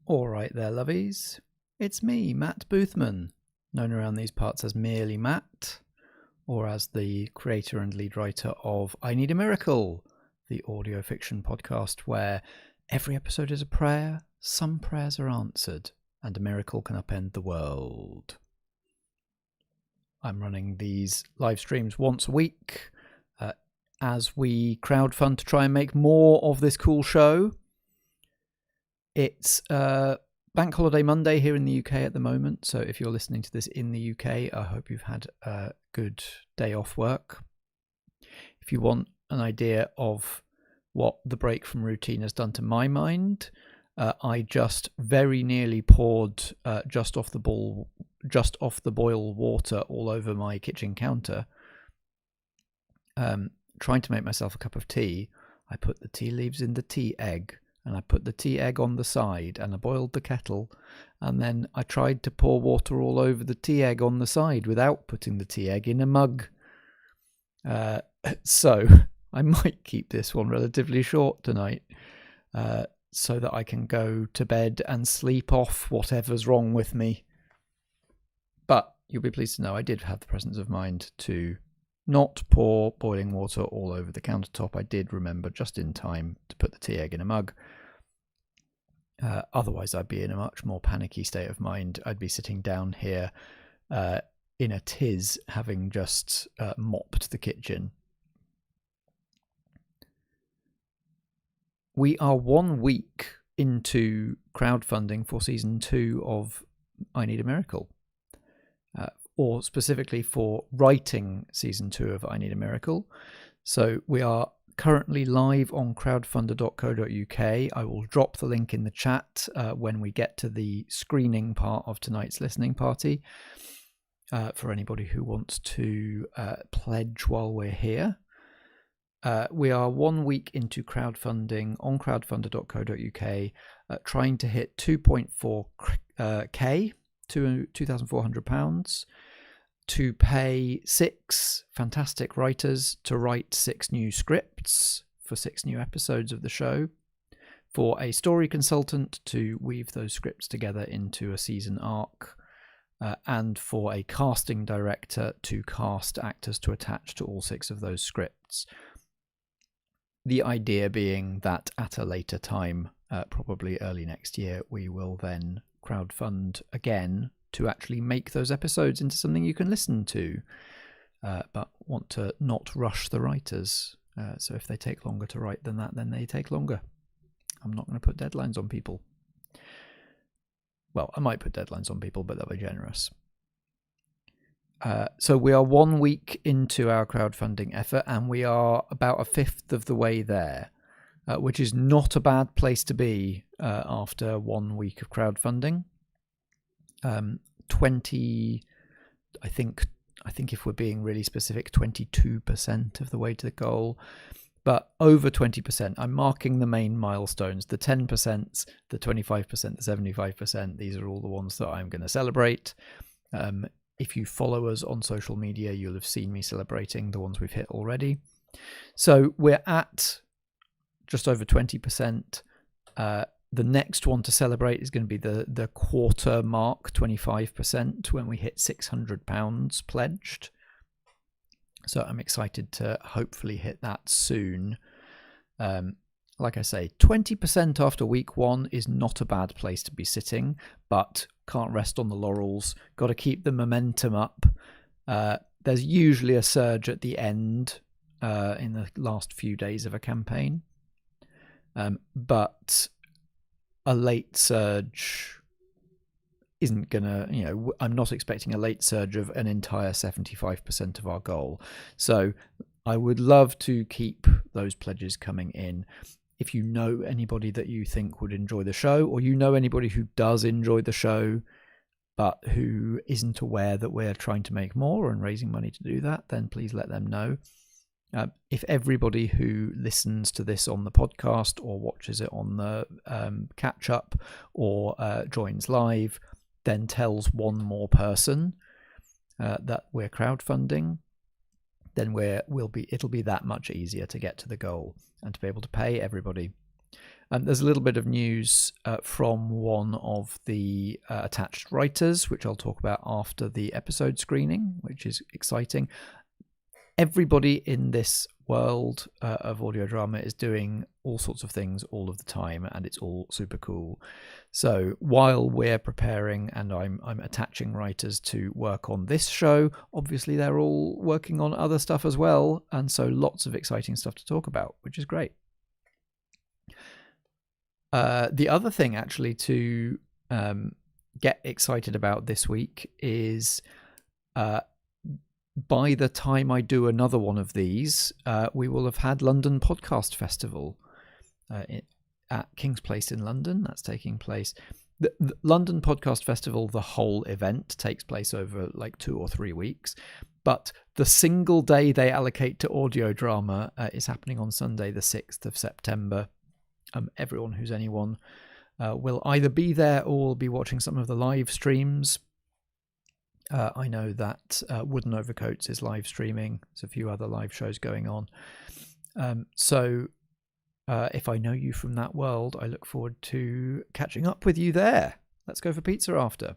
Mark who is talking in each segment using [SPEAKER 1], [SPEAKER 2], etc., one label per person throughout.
[SPEAKER 1] All right there, lovies. It's me, Matt Boothman, known around these parts as merely Matt, or as the creator and lead writer of I Need a Miracle, the audio fiction podcast where every episode is a prayer, some prayers are answered, and a miracle can upend the world. I'm running these live streams once a week as we crowdfund to try and make more of this cool show. It's Bank Holiday Monday here in the UK at the moment, so if you're listening to this in the UK, I hope you've had a good day off work. If you want an idea of what the break from routine has done to my mind, I just very nearly poured just off the boil water all over my kitchen counter. Trying to make myself a cup of tea. I put the tea leaves in the tea egg, and I put the tea egg on the side, and I boiled the kettle, and then I tried to pour water all over the tea egg on the side without putting the tea egg in a mug. So I might keep this one relatively short tonight, so that I can go to bed and sleep off whatever's wrong with me. But you'll be pleased to know I did have the presence of mind to not pour boiling water all over the countertop. I did remember just in time to put the tea egg in a mug. Otherwise, I'd be in a much more panicky state of mind. I'd be sitting down here in a tiz, having just mopped the kitchen. We are 1 week into crowdfunding for season 2 of I Need a Miracle. Or specifically for writing season 2 of I Need a Miracle. So we are currently live on crowdfunder.co.uk. I will drop the link in the chat when we get to the screening part of tonight's listening party for anybody who wants to pledge while we're here. We are 1 week into crowdfunding on crowdfunder.co.uk, trying to hit 2.4k to £2,400 to pay 6 fantastic writers to write 6 new scripts for 6 new episodes of the show, for a story consultant to weave those scripts together into a season arc, and for a casting director to cast actors to attach to all 6 of those scripts. The idea being that at a later time, probably early next year, we will then crowdfund again to actually make those episodes into something you can listen to, but want to not rush the writers. So if they take longer to write than that, then they take longer. I'm not going to put deadlines on people. Well, I might put deadlines on people, but they'll be generous. So we are 1 week into our crowdfunding effort, and we are about a fifth of the way there, which is not a bad place to be after 1 week of crowdfunding. 20, I think if we're being really specific, 22% of the way to the goal, but over 20%. I'm marking the main milestones, the 10%, the 25%, the 75%. These are all the ones that I'm going to celebrate. If you follow us on social media, you'll have seen me celebrating the ones we've hit already. So we're at just over 20%. The next one to celebrate is going to be the quarter mark, 25%, when we hit £600 pledged. So I'm excited to hopefully hit that soon. Like I say, 20% after week 1 is not a bad place to be sitting, but can't rest on the laurels. Got to keep the momentum up. There's usually a surge at the end in the last few days of a campaign. But a late surge isn't gonna, I'm not expecting a late surge of an entire 75% of our goal. So I would love to keep those pledges coming in. If you know anybody that you think would enjoy the show, or you know anybody who does enjoy the show, but who isn't aware that we're trying to make more and raising money to do that, then please let them know. If everybody who listens to this on the podcast or watches it on the catch-up or joins live then tells one more person that we're crowdfunding, then it'll be that much easier to get to the goal and to be able to pay everybody. There's a little bit of news from one of the attached writers, which I'll talk about after the episode screening, which is exciting. Everybody in this world of audio drama is doing all sorts of things all of the time, and it's all super cool. So while we're preparing and I'm attaching writers to work on this show, obviously they're all working on other stuff as well, and so lots of exciting stuff to talk about, which is great. The other thing actually to get excited about this week is by the time I do another one of these, we will have had London Podcast Festival at King's Place in London. That's taking place. The London Podcast Festival, the whole event, takes place over like 2 or 3 weeks. But the single day they allocate to audio drama is happening on Sunday, the 6th of September. Everyone who's anyone will either be there or will be watching some of the live streams. I know that Wooden Overcoats is live streaming. There's a few other live shows going on. So if I know you from that world, I look forward to catching up with you there. Let's go for pizza after.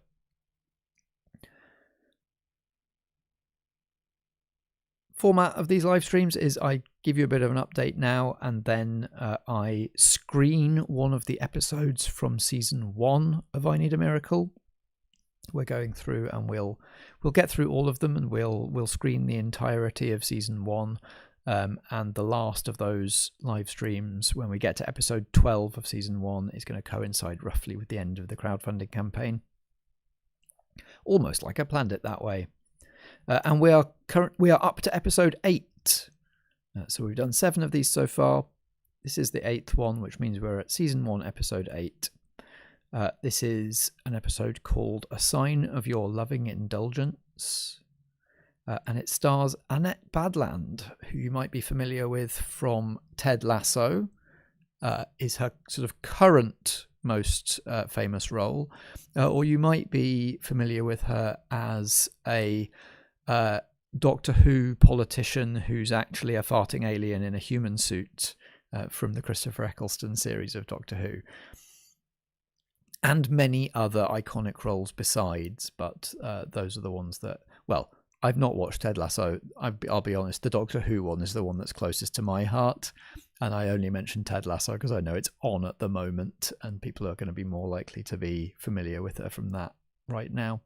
[SPEAKER 1] Format of these live streams is I give you a bit of an update now, and then I screen one of the episodes from season 1 of I Need a Miracle. We're going through and we'll get through all of them, and we'll screen the entirety of season 1, and the last of those live streams, when we get to episode 12 of season 1, is going to coincide roughly with the end of the crowdfunding campaign. Almost like I planned it that way. And we are up to episode 8. So we've done 7 of these so far. This is the 8th one, which means we're at season 1, episode 8. This is an episode called A Sign of Your Loving Indulgence. And it stars Annette Badland, who you might be familiar with from Ted Lasso, is her sort of current most famous role. Or you might be familiar with her as a Doctor Who politician who's actually a farting alien in a human suit from the Christopher Eccleston series of Doctor Who. And many other iconic roles besides, but those are the ones that, well, I've not watched Ted Lasso. I'll be honest, the Doctor Who one is the one that's closest to my heart, and I only mention Ted Lasso because I know it's on at the moment, and people are going to be more likely to be familiar with her from that right now.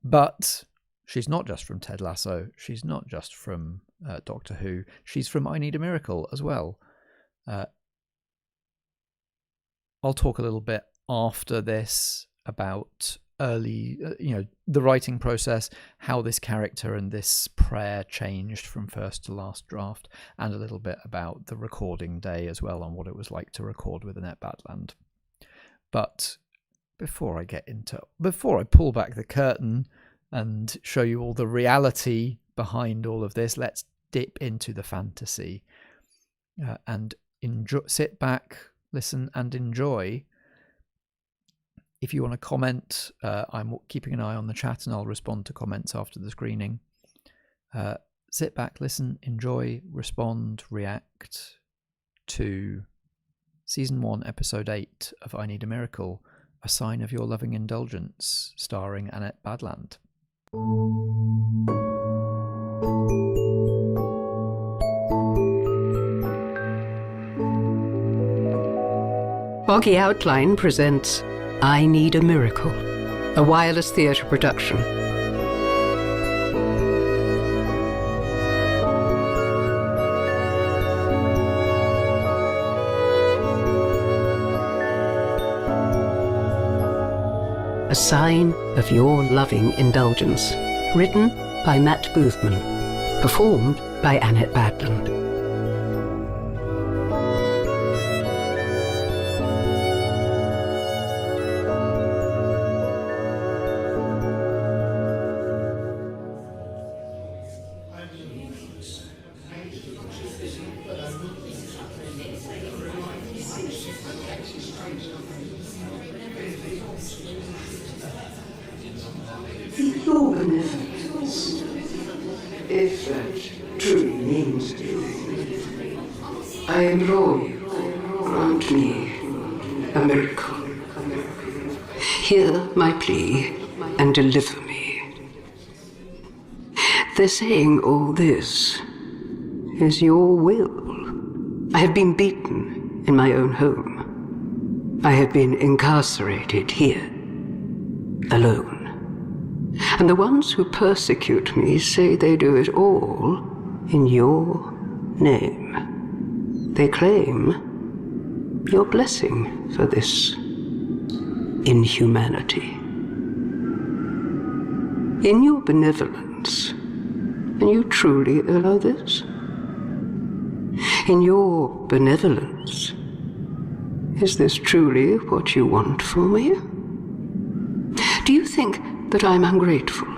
[SPEAKER 1] But she's not just from Ted Lasso. She's not just from Doctor Who. She's from I Need a Miracle as well. I'll talk a little bit after this about early, the writing process, how this character and this prayer changed from first to last draft, and a little bit about the recording day as well, and what it was like to record with Annette Badland. But before I pull back the curtain and show you all the reality behind all of this, let's dip into the fantasy and sit back, listen and enjoy. If you want to comment, I'm keeping an eye on the chat and I'll respond to comments after the screening. Sit back, listen, enjoy, respond, react to Season 1, Episode 8 of I Need a Miracle, A Sign of Your Loving Indulgence, starring Annette Badland.
[SPEAKER 2] Foggy Outline presents I Need a Miracle, a wireless theatre production. A Sign of Your Loving Indulgence, written by Matt Boothman, performed by Annette Badland.
[SPEAKER 3] Your benevolence, if that truly means anything, I implore you, grant
[SPEAKER 2] grant me a miracle. Hear my plea and deliver me. They're saying all this is your will. I have been beaten in my own home. I have been incarcerated here, alone. And the ones who persecute me say they do it all in your name. They claim your blessing for this inhumanity. In your benevolence, can you truly allow this? In your benevolence, is this truly what you want for me? Do you think that I'm ungrateful?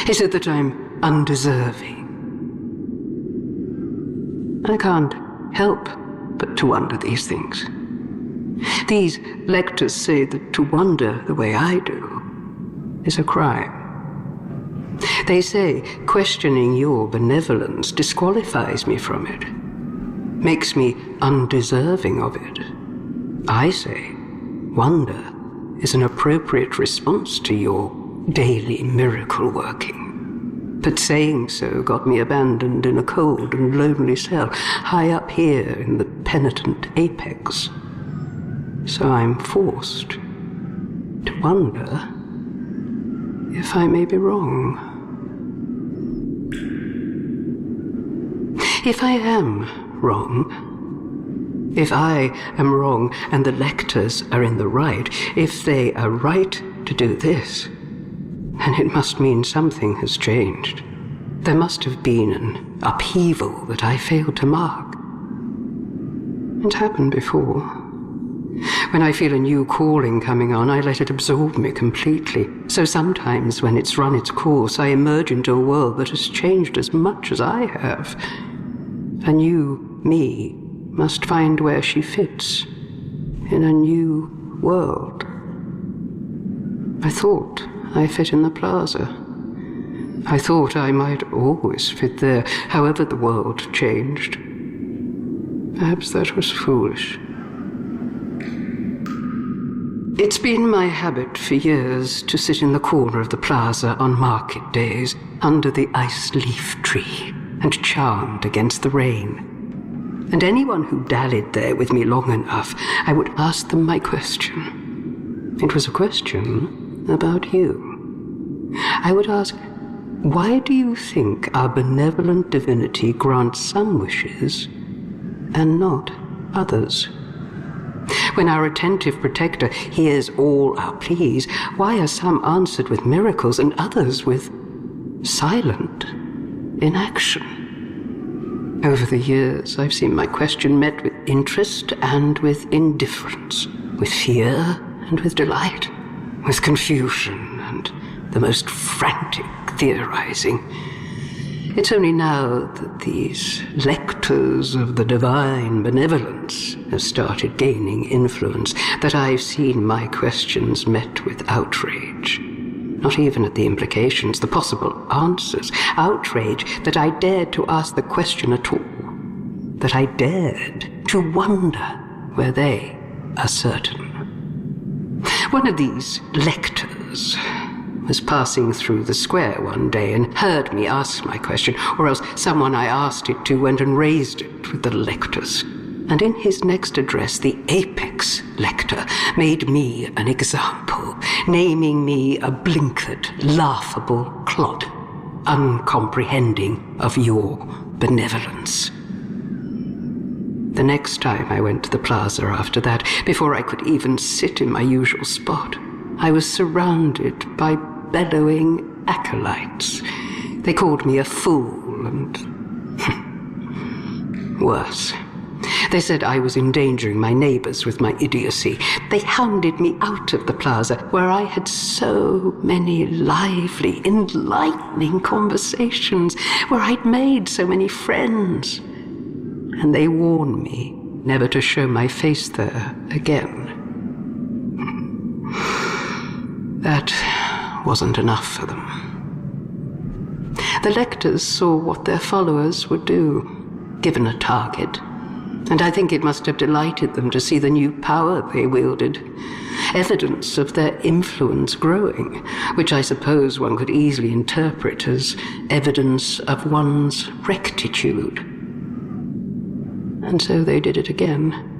[SPEAKER 2] Is it that I'm undeserving? I can't help but to wonder these things. These lectors say that to wonder the way I do is a crime. They say questioning your benevolence disqualifies me from it, makes me undeserving of it. I say wonder is an appropriate response to your daily miracle working. But saying so got me abandoned in a cold and lonely cell, high up here in the penitent apex. So I'm forced to wonder if I may be wrong. If I am wrong, if I am wrong and the lectors are in the right, if they are right to do this, then it must mean something has changed. There must have been an upheaval that I failed to mark. It happened before. When I feel a new calling coming on, I let it absorb me completely. So sometimes when it's run its course, I emerge into a world that has changed as much as I have. A new me must find where she fits in a new world. I thought I fit in the plaza. I thought I might always fit there, however the world changed. Perhaps that was foolish. It's been my habit for years to sit in the corner of the plaza on market days under the ice leaf tree and chant against the rain. And anyone who dallied there with me long enough, I would ask them my question. It was a question about you. I would ask, why do you think our benevolent divinity grants some wishes and not others? When our attentive protector hears all our pleas, why are some answered with miracles and others with silent inaction? Over the years, I've seen my question met with interest and with indifference, with fear and with delight, with confusion and the most frantic theorizing. It's only now that these lectors of the divine benevolence have started gaining influence that I've seen my questions met with outrage. Not even at the implications, the possible answers. Outrage that I dared to ask the question at all. That I dared to wonder where they are certain. One of these lectors was passing through the square one day and heard me ask my question, or else someone I asked it to went and raised it with the lectors. And in his next address, the apex lector made me an example, naming me a blinkered, laughable clod, uncomprehending of your benevolence. The next time I went to the plaza after that, before I could even sit in my usual spot, I was surrounded by bellowing acolytes. They called me a fool and worse. They said I was endangering my neighbors with my idiocy. They hounded me out of the plaza where I had so many lively, enlightening conversations, where I'd made so many friends. And they warned me never to show my face there again. That wasn't enough for them. The lectors saw what their followers would do, given a target. And I think it must have delighted them to see the new power they wielded, evidence of their influence growing, which I suppose one could easily interpret as evidence of one's rectitude. And so they did it again.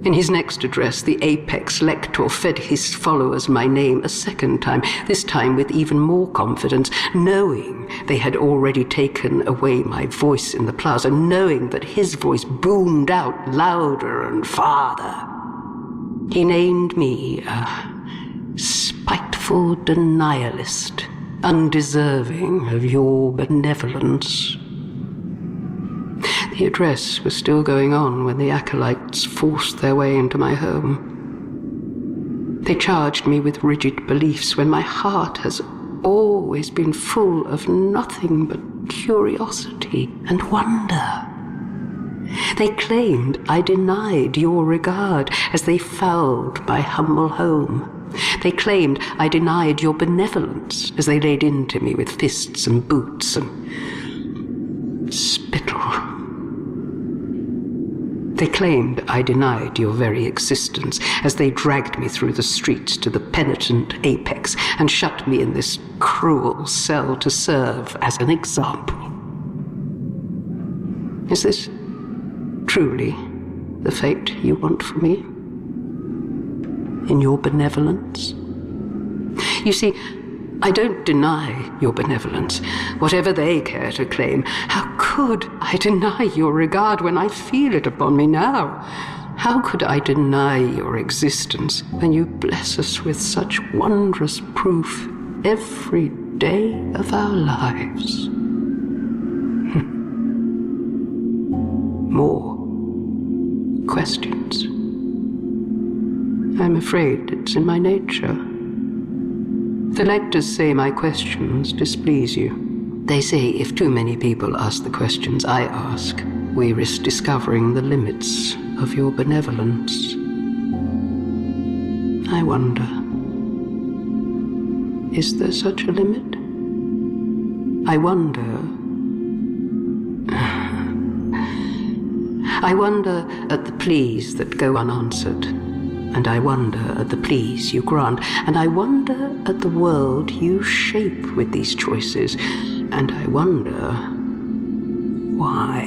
[SPEAKER 2] In his next address, the apex lector fed his followers my name a second time, this time with even more confidence, knowing they had already taken away my voice in the plaza, knowing that his voice boomed out louder and farther. He named me a spiteful denialist, undeserving of your benevolence. The address was still going on when the acolytes forced their way into my home. They charged me with rigid beliefs when my heart has always been full of nothing but curiosity and wonder. They claimed I denied your regard as they fouled my humble home. They claimed I denied your benevolence as they laid into me with fists and boots and spittle. They claimed I denied your very existence as they dragged me through the streets to the penitent apex and shut me in this cruel cell to serve as an example. Is this truly the fate you want for me? In your benevolence? You see, I don't deny your benevolence, whatever they care to claim. How could I deny your regard when I feel it upon me now? How could I deny your existence when you bless us with such wondrous proof every day of our lives? More questions. I'm afraid it's in my nature. The lectors say my questions displease you. They say if too many people ask the questions I ask, we risk discovering the limits of your benevolence. I wonder, is there such a limit? I wonder at the pleas that go unanswered. And I wonder at the pleas you grant, and I wonder at the world you shape with these choices, and I wonder why.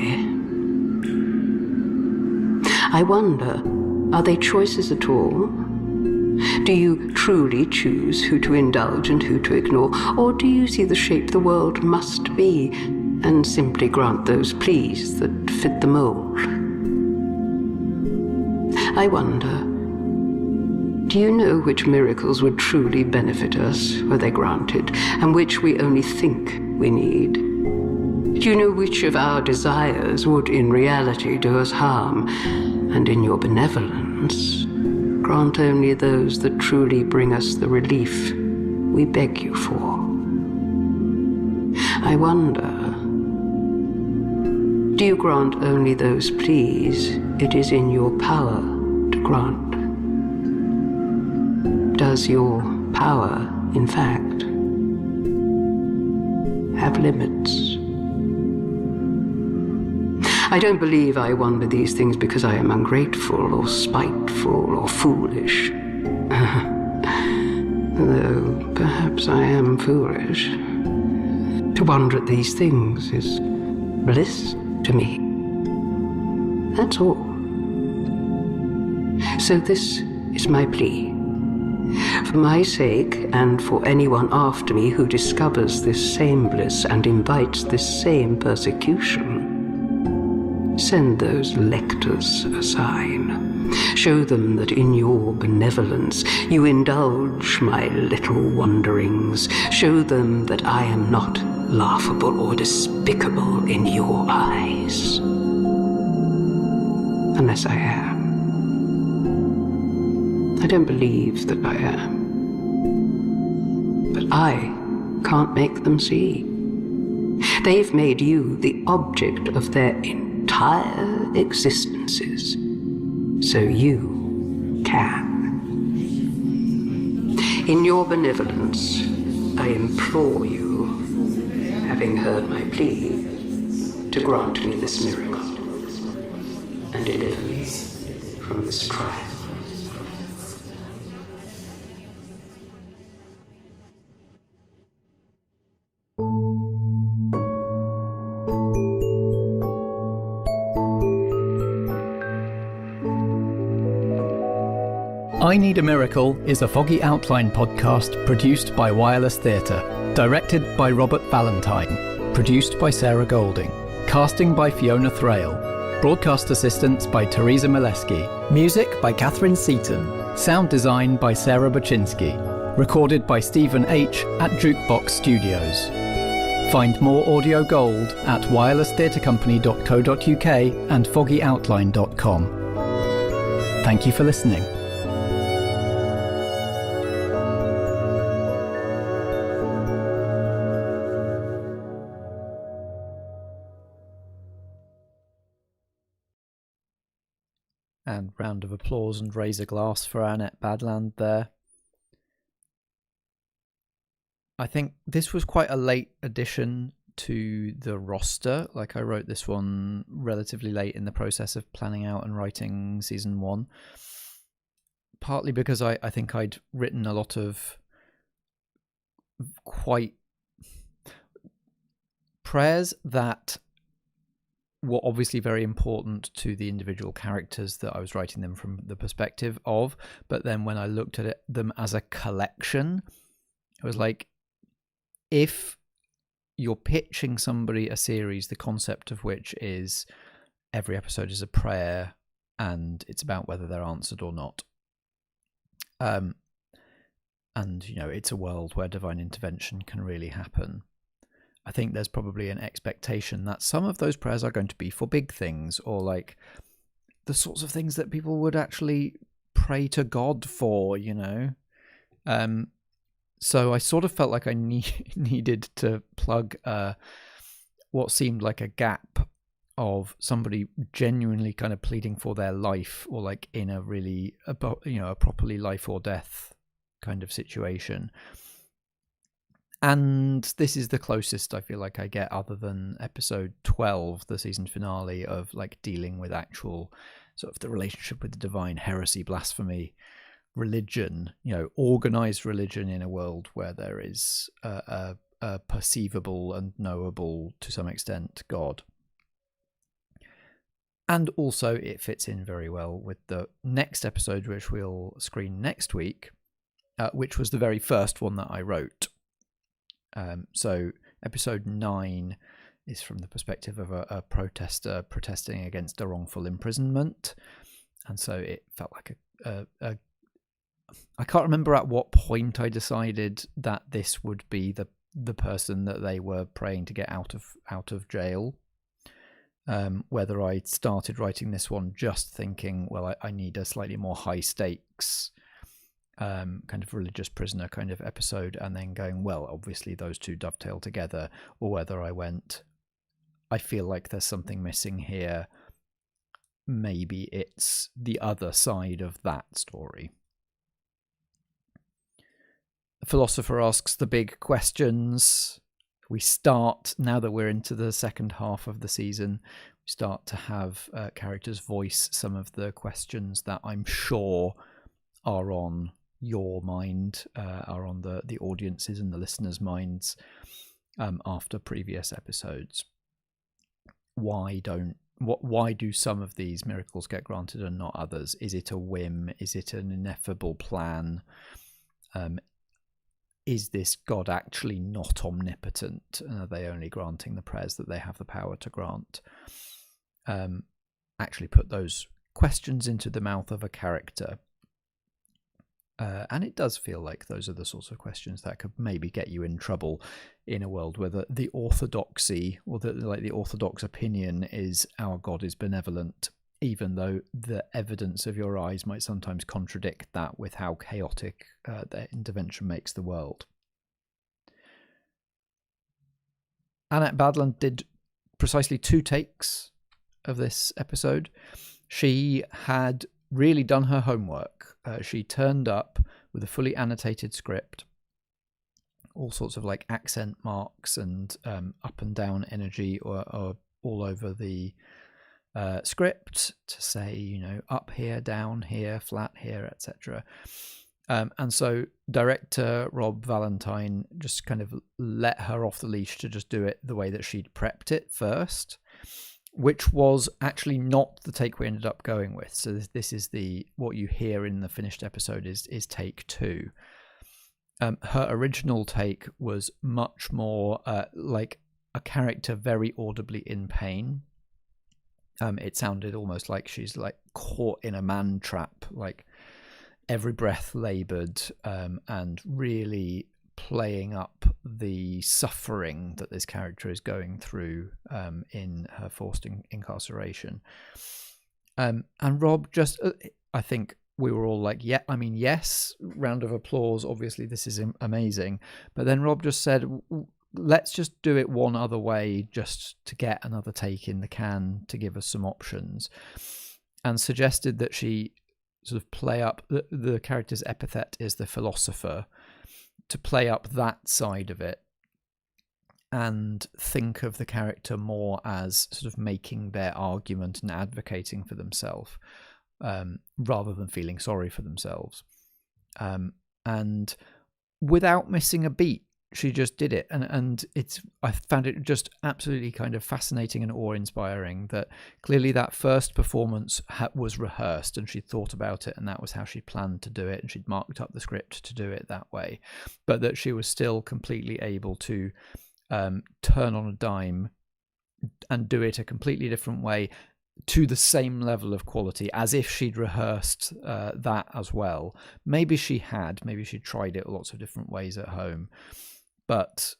[SPEAKER 2] I wonder, are they choices at all? Do you truly choose who to indulge and who to ignore, or do you see the shape the world must be and simply grant those pleas that fit the mold? I wonder, do you know which miracles would truly benefit us were they granted, and which we only think we need? Do you know which of our desires would in reality do us harm, and in your benevolence, grant only those that truly bring us the relief we beg you for? I wonder, do you grant only those pleas it is in your power to grant? Does your power, in fact, have limits? I don't believe I wonder these things because I am ungrateful or spiteful or foolish. Though perhaps I am foolish. To wonder at these things is bliss to me. That's all. So this is my plea. For my sake, and for anyone after me who discovers this same bliss and invites this same persecution, send those lectors a sign. Show them that in your benevolence you indulge my little wanderings. Show them that I am not laughable or despicable in your eyes. Unless I am. I don't believe that I am. But I can't make them see. They've made you the object of their entire existences. So you can. In your benevolence, I implore you, having heard my plea, to grant me this miracle. and deliverance from this trial.
[SPEAKER 1] I Need a Miracle is a Foggy Outline podcast produced by Wireless Theatre, directed by Robert Valentine, produced by Sarah Golding, casting by Fiona Thraille, broadcast assistance by Teresa Milewski, music by Catherine Seaton, sound design by Sarah Buchynski, recorded by Stephen H. at Jukebox Studios. Find more audio gold at wirelesstheatrecompany.co.uk and foggyoutline.com. Thank you for listening. And round of applause and raise a glass for Annette Badland there. I think this was quite a late addition to the roster. Like, I wrote this one relatively late in the process of planning out and writing season 1. Partly because I think I'd written a lot of quite prayers that were obviously very important to the individual characters that I was writing them from the perspective of. But then when I looked at them as a collection, it was like, if you're pitching somebody a series, the concept of which is every episode is a prayer and it's about whether they're answered or not. And, you know, it's a world where divine intervention can really happen. I think there's probably an expectation that some of those prayers are going to be for big things, or like the sorts of things that people would actually pray to God for, you know. So I sort of felt like I needed to plug what seemed like a gap of somebody genuinely kind of pleading for their life, or like in a really, a properly life or death kind of situation. And this is the closest I feel like I get, other than episode 12, the season finale, of like dealing with actual sort of the relationship with the divine, heresy, blasphemy, religion, you know, organized religion in a world where there is a perceivable and knowable, to some extent, God. And also it fits in very well with the next episode, which we'll screen next week, which was the very first one that I wrote. So episode 9 is from the perspective of a protester protesting against a wrongful imprisonment. And so it felt like I can't remember at what point I decided that this would be the person that they were praying to get out of jail. Whether I started writing this one just thinking, well, I need a slightly more high stakes kind of religious prisoner kind of episode, and then going, well, obviously those two dovetail together, or whether I went, I feel like there's something missing here. Maybe it's the other side of that story. The Philosopher asks the big questions. We start, now that we're into the second half of the season, we start to have characters voice some of the questions that I'm sure are on your mind, are on the audiences and the listeners' minds after previous episodes. Why do some of these miracles get granted and not others? Is it a whim? Is it an ineffable plan? Is this God actually not omnipotent? And are they only granting the prayers that they have the power to grant? Actually put those questions into the mouth of a character. And it does feel like those are the sorts of questions that could maybe get you in trouble in a world where the orthodoxy, or the orthodox opinion is our God is benevolent, even though the evidence of your eyes might sometimes contradict that with how chaotic their intervention makes the world. Annette Badland did precisely 2 takes of this episode. She had really done her homework. She turned up with a fully annotated script, all sorts of like accent marks and up and down energy or all over the script to say, up here, down here, flat here, etc. And so director Rob Valentine just kind of let her off the leash to just do it the way that she'd prepped it first, which was actually not the take we ended up going with. So this is what you hear in the finished episode is take 2. Her original take was much more like a character very audibly in pain. It sounded almost like she's like caught in a man trap, like every breath laboured, and really playing up the suffering that this character is going through in her forced incarceration. And Rob just, I think we were all like, yeah, I mean, yes, round of applause. Obviously, this is amazing. But then Rob just said, let's just do it one other way just to get another take in the can to give us some options, and suggested that she sort of play up the character's epithet is the Philosopher, to play up that side of it and think of the character more as sort of making their argument and advocating for themselves, rather than feeling sorry for themselves. And without missing a beat, she just did it, and I found it just absolutely kind of fascinating and awe-inspiring that clearly that first performance was rehearsed and she'd thought about it, and that was how she planned to do it, and she'd marked up the script to do it that way, but that she was still completely able to turn on a dime and do it a completely different way to the same level of quality, as if she'd rehearsed that as well. Maybe she'd tried it lots of different ways at home. But,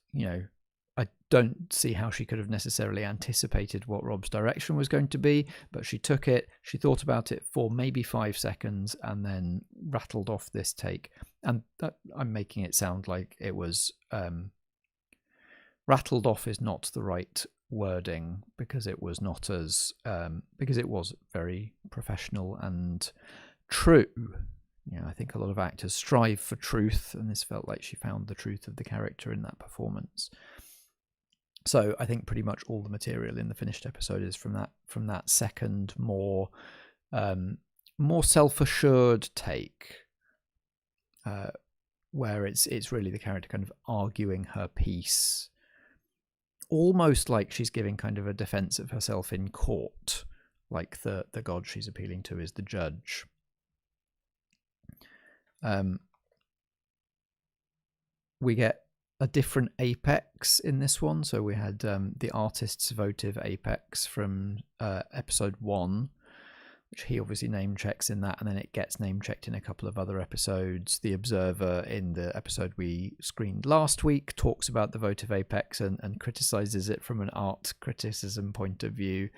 [SPEAKER 1] I don't see how she could have necessarily anticipated what Rob's direction was going to be. But she took it, she thought about it for maybe 5 seconds and then rattled off this take. And I'm making it sound like it was rattled off is not the right wording, because it was not as because it was very professional and true. I think a lot of actors strive for truth, and this felt like she found the truth of the character in that performance. So I think pretty much all the material in the finished episode is from that second, more self-assured take, where it's really the character kind of arguing her piece, almost like she's giving kind of a defense of herself in court, like the god she's appealing to is the judge. We get a different apex in this one. So we had the artist's votive apex from episode 1, which he obviously name checks in that, and then it gets name checked in a couple of other episodes. The Observer, in the episode we screened last week, talks about the votive apex and criticizes it from an art criticism point of view.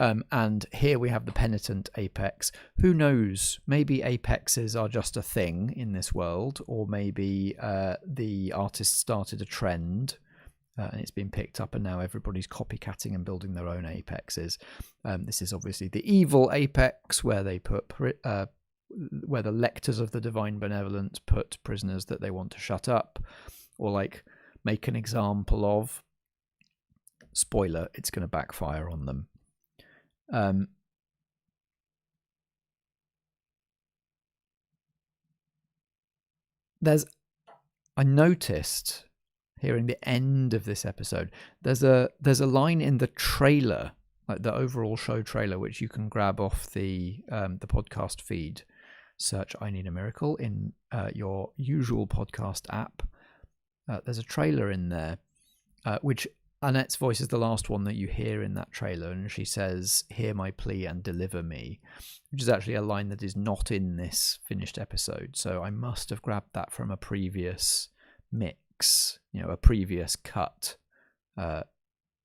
[SPEAKER 1] And here we have the penitent apex. Who knows? Maybe apexes are just a thing in this world, or maybe the artist started a trend and it's been picked up, and now everybody's copycatting and building their own apexes. This is obviously the evil apex, where they put where the lectors of the divine benevolence put prisoners that they want to shut up, or like make an example of. Spoiler: it's going to backfire on them. I noticed hearing the end of this episode, there's a line in the trailer, like the overall show trailer, which you can grab off the podcast feed. Search "I Need a Miracle" in your usual podcast app. There's a trailer in there, which Annette's voice is the last one that you hear in that trailer, and she says, "Hear my plea and deliver me," which is actually a line that is not in this finished episode. So I must have grabbed that from a previous mix, a previous cut,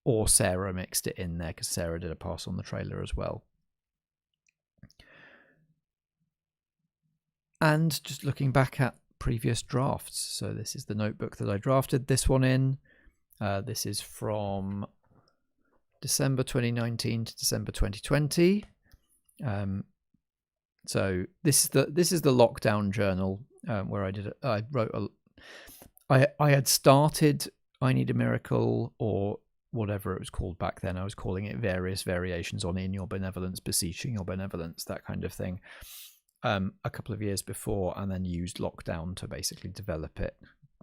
[SPEAKER 1] or Sarah mixed it in there, because Sarah did a pass on the trailer as well. And just looking back at previous drafts, so this is the notebook that I drafted this one in. This is from December 2019 to December 2020. So this is the lockdown journal, where I had started "I Need a Miracle," or whatever it was called back then. I was calling it various variations on in your benevolence, beseeching your benevolence, that kind of thing, a couple of years before, and then used lockdown to basically develop it,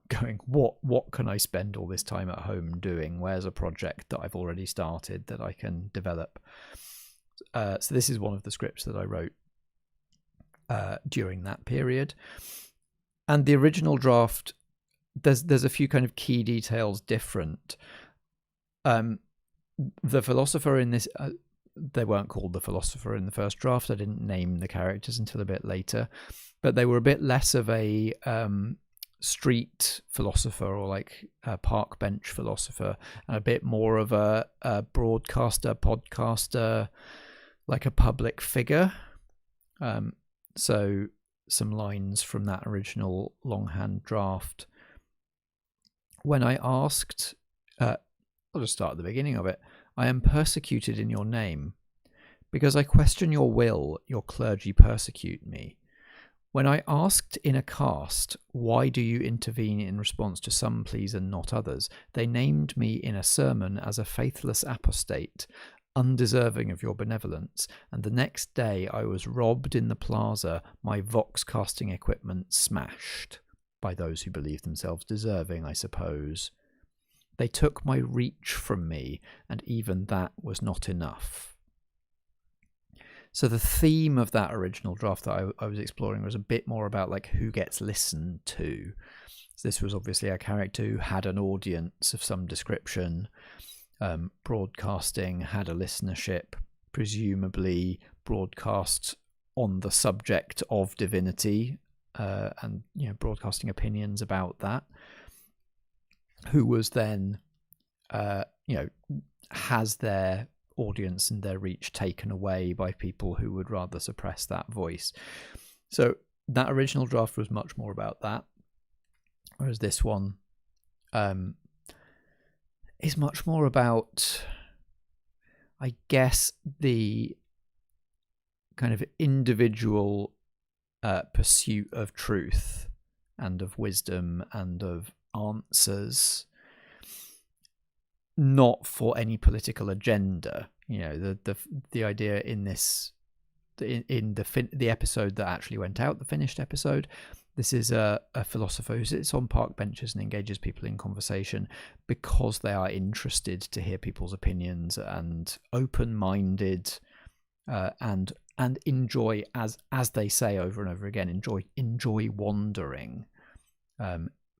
[SPEAKER 1] going, what can I spend all this time at home doing? Where's a project that I've already started that I can develop? So this is one of the scripts that I wrote during that period. And the original draft, there's a few kind of key details different. The Philosopher in this, they weren't called the Philosopher in the first draft. I didn't name the characters until a bit later, but they were a bit less of a street philosopher or like a park bench philosopher, and a bit more of a broadcaster, podcaster, like a public figure. So some lines from that original longhand draft. When I asked, I'll just start at the beginning of it. I am persecuted in your name. Because I question your will, your clergy persecute me. When I asked in a cast, why do you intervene in response to some pleas and not others, they named me in a sermon as a faithless apostate, undeserving of your benevolence, and the next day I was robbed in the plaza, my vox casting equipment smashed, by those who believe themselves deserving, I suppose. They took my reach from me, and even that was not enough. So the theme of that original draft that I was exploring was a bit more about like who gets listened to. So this was obviously a character who had an audience of some description. Broadcasting had a listenership, presumably broadcast on the subject of divinity, and broadcasting opinions about that. Who was then, has their audience and their reach taken away by people who would rather suppress that voice. So that original draft was much more about that, whereas this one is much more about, I guess, the kind of individual pursuit of truth and of wisdom and of answers, not for any political agenda. The idea in this, in the episode that actually went out, the finished episode, this is a philosopher who sits on park benches and engages people in conversation because they are interested to hear people's opinions and open-minded, and enjoy, as they say over and over again, enjoy wandering.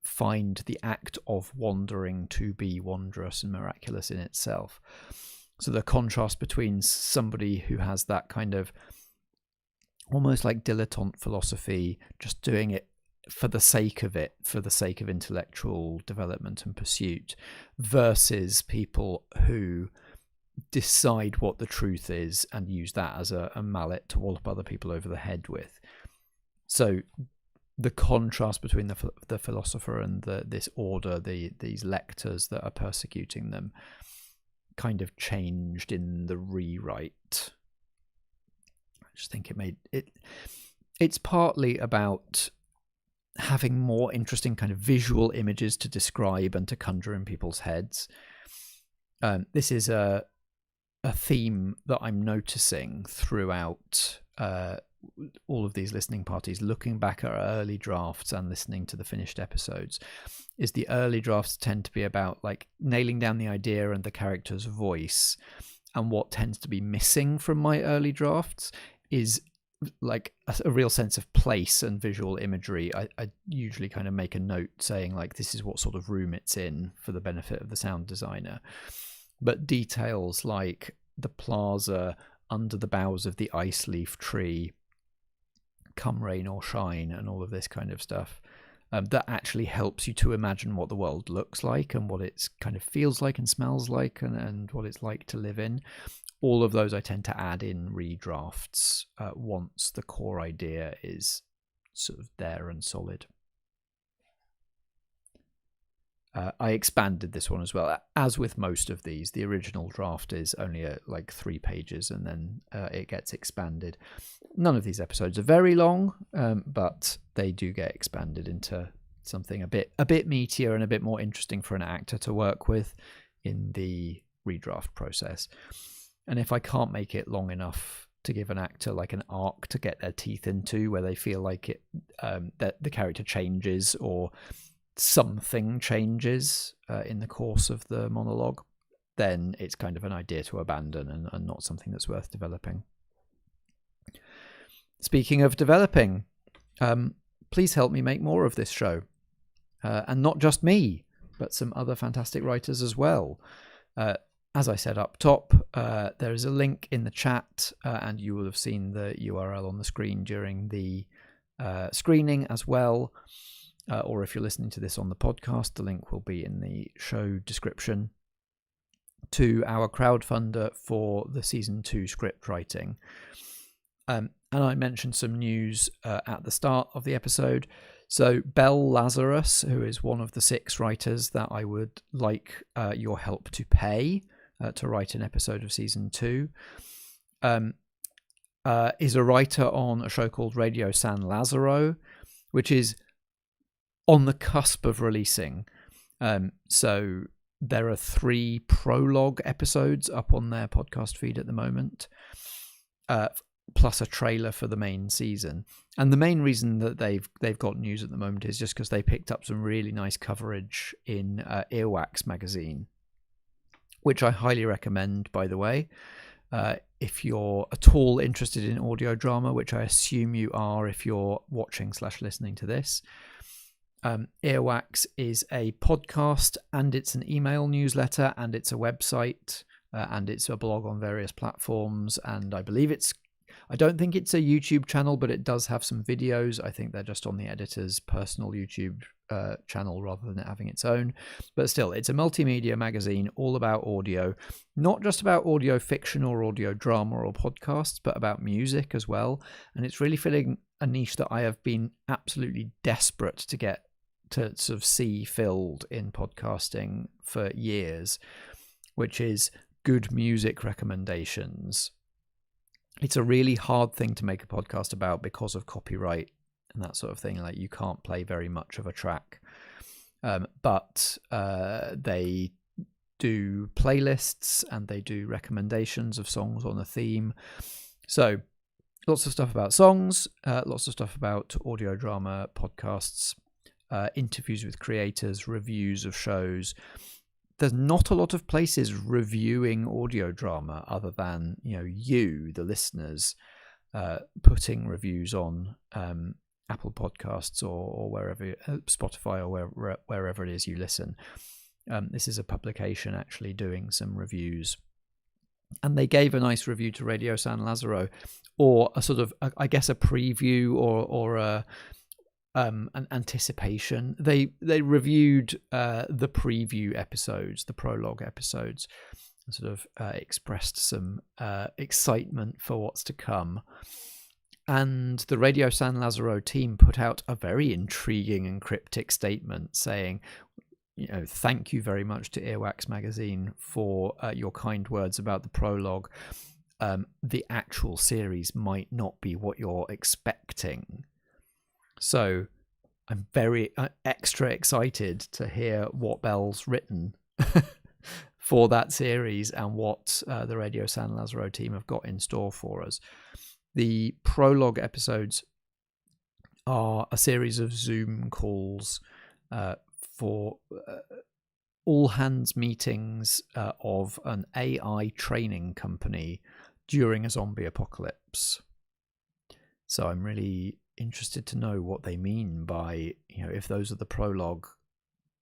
[SPEAKER 1] Find the act of wandering to be wondrous and miraculous in itself. So the contrast between somebody who has that kind of almost like dilettante philosophy, just doing it for the sake of it, for the sake of intellectual development and pursuit, versus people who decide what the truth is and use that as a mallet to wallop other people over the head with. So the contrast between the philosopher and this order, these lectors that are persecuting them, kind of changed in the rewrite. I just think it's partly about having more interesting kind of visual images to describe and to conjure in people's heads. This is a theme that I'm noticing throughout all of these listening parties, looking back at early drafts and listening to the finished episodes, is the early drafts tend to be about like nailing down the idea and the character's voice. And what tends to be missing from my early drafts is like a real sense of place and visual imagery. I usually kind of make a note saying like, this is what sort of room it's in for the benefit of the sound designer. But details like the plaza under the boughs of the ice leaf tree, come rain or shine, and all of this kind of stuff, that actually helps you to imagine what the world looks like and what it kind of feels like and smells like, and what it's like to live in. All of those I tend to add in redrafts once the core idea is sort of there and solid. I expanded this one as well. As with most of these, the original draft is only like 3 pages, and then it gets expanded. None of these episodes are very long, but they do get expanded into something a bit meatier and a bit more interesting for an actor to work with. in the redraft process. And if I can't make it long enough to give an actor like an arc to get their teeth into, where they feel like it that the character changes or something changes in the course of the monologue, then it's kind of an idea to abandon and not something that's worth developing. Speaking of developing, please help me make more of this show. And not just me, but some other fantastic writers as well. As I said up top, there is a link in the chat, and you will have seen the URL on the screen during the screening as well. Or if you're listening to this on the podcast, the link will be in the show description, to our crowdfunder for the season 2 script writing. And I mentioned some news at the start of the episode. So Belle Lazarus, who is one of the 6 writers that I would like your help to pay to write an episode of season 2, is a writer on a show called Radio San Lazaro, which is on the cusp of releasing. So there are 3 prologue episodes up on their podcast feed at the moment, plus a trailer for the main season. And the main reason that they've got news at the moment is just because they picked up some really nice coverage in Earwax magazine, which I highly recommend, by the way. If you're at all interested in audio drama, which I assume you are if you're watching/listening to this. Earwax is a podcast, and it's an email newsletter, and it's a website, and it's a blog on various platforms, and I believe I don't think it's a YouTube channel, but it does have some videos. I think they're just on the editor's personal YouTube channel rather than it having its own. But still, it's a multimedia magazine all about audio, not just about audio fiction or audio drama or podcasts, but about music as well. And it's really filling a niche that I have been absolutely desperate to get to sort of see filled in podcasting for years, which is good music recommendations. It's a really hard thing to make a podcast about because of copyright and that sort of thing. Like, you can't play very much of a track, but they do playlists and they do recommendations of songs on a theme. So lots of stuff about songs, lots of stuff about audio drama podcasts, interviews with creators, reviews of shows. There's not a lot of places reviewing audio drama other than, you, the listeners, putting reviews on Apple Podcasts or wherever, Spotify or wherever it is you listen. This is a publication actually doing some reviews. And they gave a nice review to Radio San Lazaro, or a sort of, I guess, a preview or an anticipation. They reviewed the preview episodes, the prologue episodes, and sort of expressed some excitement for what's to come. And the Radio San Lazaro team put out a very intriguing and cryptic statement saying, thank you very much to Earwax magazine for your kind words about the prologue. The actual series might not be what you're expecting. So I'm very extra excited to hear what Belle's written for that series and what the Radio San Lazaro team have got in store for us. The prologue episodes are a series of Zoom calls for all hands meetings of an AI training company during a zombie apocalypse. So I'm really interested to know what they mean by, if those are the prologue,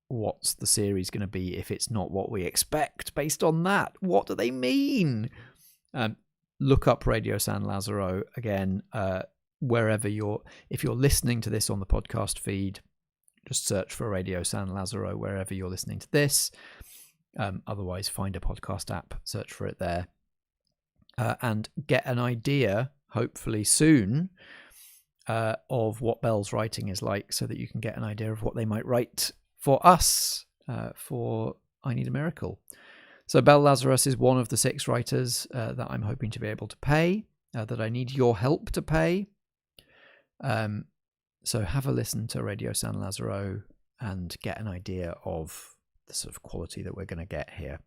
[SPEAKER 1] what's the series going to be if it's not what we expect based on that? What do they mean? Look up Radio San Lazaro again, wherever if you're listening to this on the podcast feed, just search for Radio San Lazaro wherever you're listening to this. Otherwise, find a podcast app, search for it there, and get an idea, hopefully soon, of what Belle's writing is like, so that you can get an idea of what they might write for us for I Need a Miracle. So Belle Lazarus is one of the 6 writers that I'm hoping to be able to pay, that I need your help to pay. So have a listen to Radio San Lazaro and get an idea of the sort of quality that we're going to get here.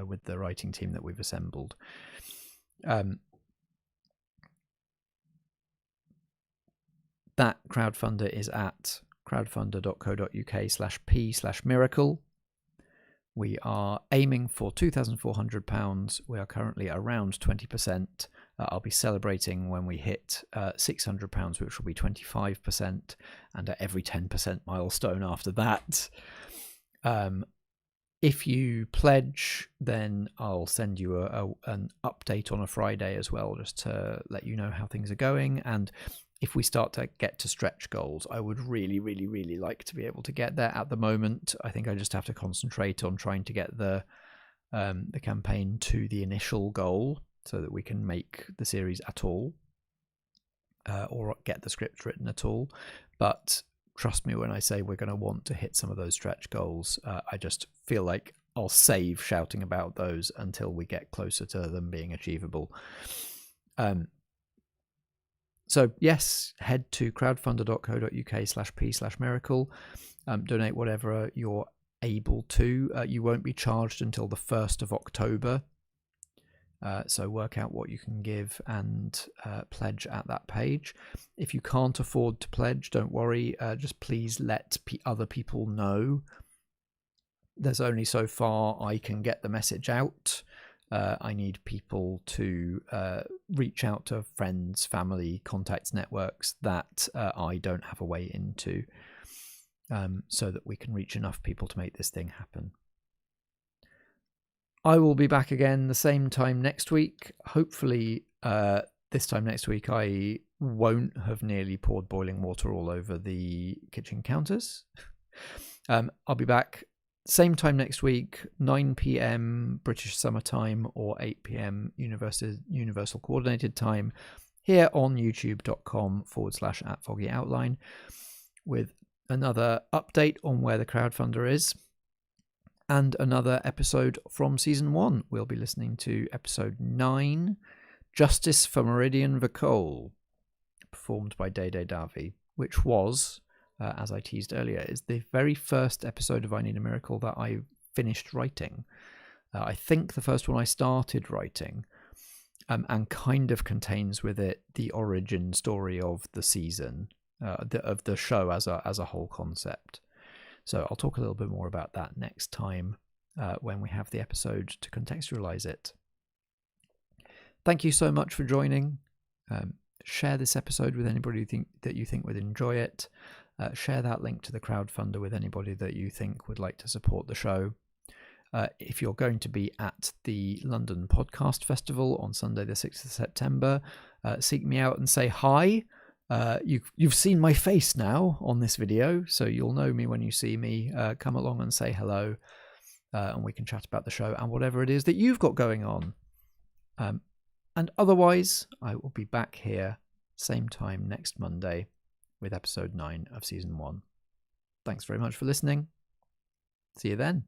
[SPEAKER 1] with the writing team that we've assembled. That crowdfunder is at crowdfunder.co.uk/p/miracle. We are aiming for £2,400. We are currently around 20%. I'll be celebrating when we hit £600, which will be 25%, and at every 10% milestone after that. If you pledge, then I'll send you an update on a Friday as well, just to let you know how things are going. And if we start to get to stretch goals, I would really, really, really like to be able to get there. At the moment, I think I just have to concentrate on trying to get the campaign to the initial goal so that we can make the series at all, or get the script written at all. But trust me when I say we're going to want to hit some of those stretch goals. I just feel like I'll save shouting about those until we get closer to them being achievable. So yes, head to crowdfunder.co.uk/p/miracle. Donate whatever you're able to. You won't be charged until the 1st of October. So work out what you can give and pledge at that page. If you can't afford to pledge, don't worry. Just please let other people know. There's only so far I can get the message out. I need people to reach out to friends, family, contacts, networks that I don't have a way into, so that we can reach enough people to make this thing happen. I will be back again the same time next week. Hopefully, this time next week I won't have nearly poured boiling water all over the kitchen counters. I'll be back same time next week, 9 p.m. British Summer Time or 8 p.m. Universal Coordinated Time, here on youtube.com/@FoggyOutline, with another update on where the crowdfunder is and another episode from season 1. We'll be listening to episode 9, Justice for Meridian Veccole, performed by Day Davi, which was, as I teased earlier, is the very first episode of I Need a Miracle that I finished writing. I think the first one I started writing, and kind of contains with it the origin story of the season, of the show as a whole concept. So I'll talk a little bit more about that next time when we have the episode to contextualize it. Thank you so much for joining. Share this episode with anybody that you think would enjoy it. Share that link to the crowdfunder with anybody that you think would like to support the show. If you're going to be at the London Podcast Festival on Sunday the 6th of September, seek me out and say hi. You've seen my face now on this video, so you'll know me when you see me. Come along and say hello, and we can chat about the show and whatever it is that you've got going on. And otherwise, I will be back here same time next Monday with episode 9 of season 1. Thanks very much for listening. See you then.